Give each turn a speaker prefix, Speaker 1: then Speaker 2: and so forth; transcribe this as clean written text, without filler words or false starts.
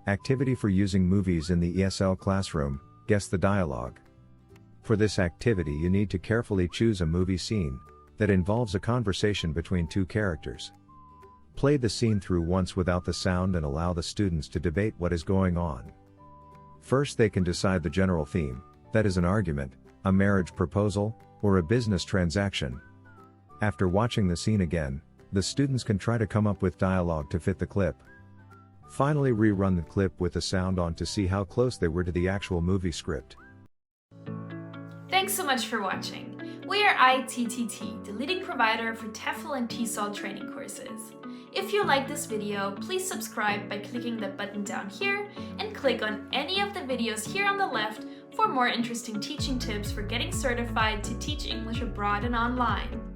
Speaker 1: Activity for using movies in the ESL classroom, guess the dialogue. For this activity you need to carefully choose a movie scene that involves a conversation between two characters. Play the scene through once without the sound and allow the students to debate what is going on. First they can decide the general theme, that is an argument, a marriage proposal, or a business transaction. After watching the scene again, the students can try to come up with dialogue to fit the clip. Finally rerun the clip with the sound on to see how close they were to the actual movie script.
Speaker 2: Thanks so much for watching. We are ITTT, the leading provider for TEFL and TESOL training courses. If you like this video, please subscribe by clicking the button down here and click on any of the videos here on the left for more interesting teaching tips for getting certified to teach English abroad and online.